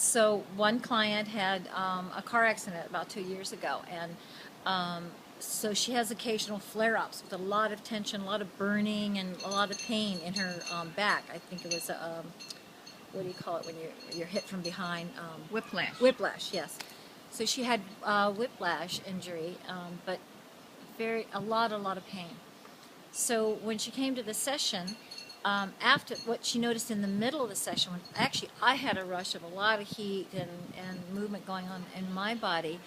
So one client had a car accident about 2 years ago, and so she has occasional flare-ups with a lot of tension, a lot of burning, and a lot of pain in her back. I think it was what do you call it when you're hit from behind? Whiplash. Whiplash, yes. So she had whiplash injury, but a lot of pain. So when she came to the session, after what she noticed in the middle of the session, when actually I had a rush of a lot of heat and movement going on in my body,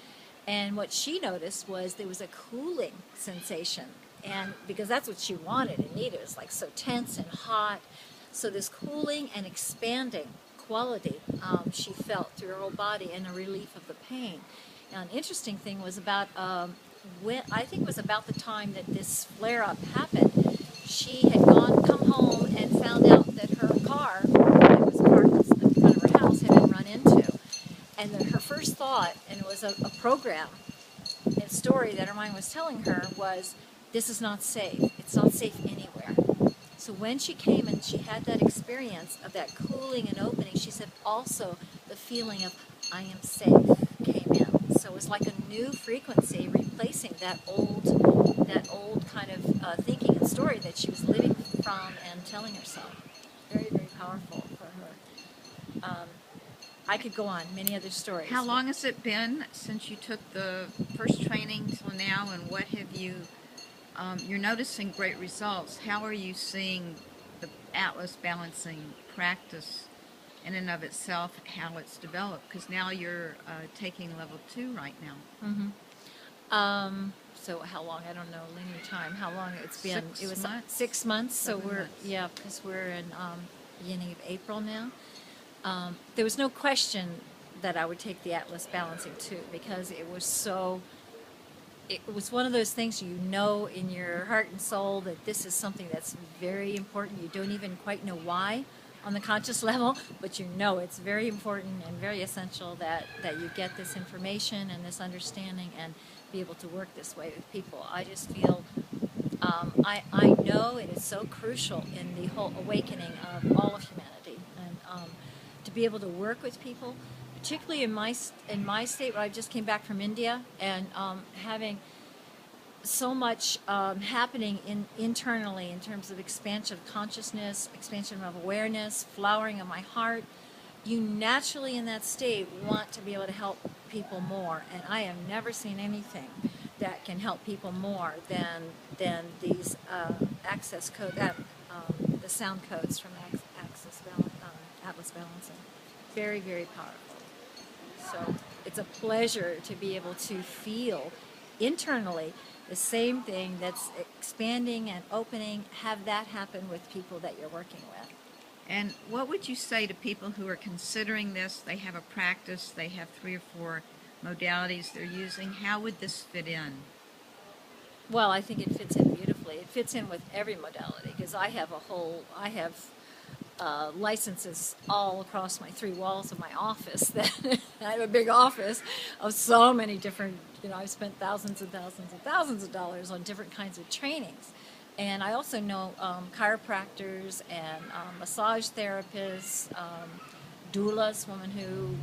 and what she noticed was there was a cooling sensation, and because that's what she wanted and needed, it was like so tense and hot. So this cooling and expanding quality she felt through her whole body, and a relief of the pain. Now, an interesting thing was about when I think it was about the time that this flare-up happened. She had come home and found out that her car that was parked in front of her house had been run into, and her first thought, and it was a program and story that her mind was telling her, was, "This is not safe. It's not safe anywhere." So when she came and she had that experience of that cooling and opening, she said also the feeling of "I am safe" came in. So it was like a new frequency replacing that old kind of thinking and story that she was living from and telling herself. Very, very powerful for her. I could go on, many other stories. How long has it been since you took the first training till now, and what have you, you're noticing great results. How are you seeing the Atlas balancing practice in and of itself, how it's developed? Because now you're taking level 2 right now. So how long? I don't know, linear time. How long it's been? 6 It was months? 6 months. So 7 we're months. yeah, because we're in beginning of April now. There was no question that I would take the Atlas balancing too, because it was so. It was one of those things you know in your heart and soul that this is something that's very important. You don't even quite know why on the conscious level, but you know it's very important and very essential that you get this information and this understanding and be able to work this way with people. I just feel, I know it is so crucial in the whole awakening of all of humanity, and to be able to work with people, particularly in my state where I just came back from India, and having so much happening internally in terms of expansion of consciousness, expansion of awareness, flowering of my heart. You naturally in that state want to be able to help people more, and I have never seen anything that can help people more than these access code, the sound codes from Atlas Balancing. Very, very powerful. So it's a pleasure to be able to feel internally the same thing that's expanding and opening, have that happen with people that you're working with. And what would you say to people who are considering this? They have a practice, they have 3 or 4 modalities they're using. How would this fit in? Well, I think it fits in beautifully. It fits in with every modality, because I have licenses all across my 3 walls of my office. That I have a big office of so many different, I've spent thousands and thousands and thousands of dollars on different kinds of trainings. And I also know chiropractors and massage therapists, doulas, women who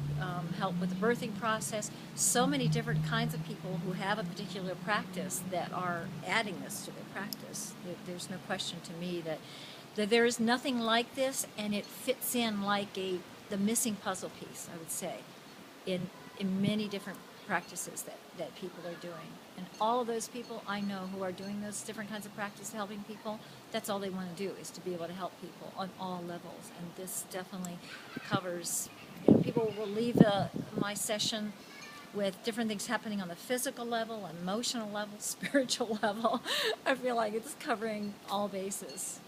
help with the birthing process, so many different kinds of people who have a particular practice that are adding this to their practice. There's no question to me that there is nothing like this, and it fits in like the missing puzzle piece, I would say, in many different practices that people are doing. And all of those people I know who are doing those different kinds of practice helping people, that's all they want to do, is to be able to help people on all levels. And this definitely covers, people will leave my session with different things happening on the physical level, emotional level, spiritual level. I feel like it's covering all bases.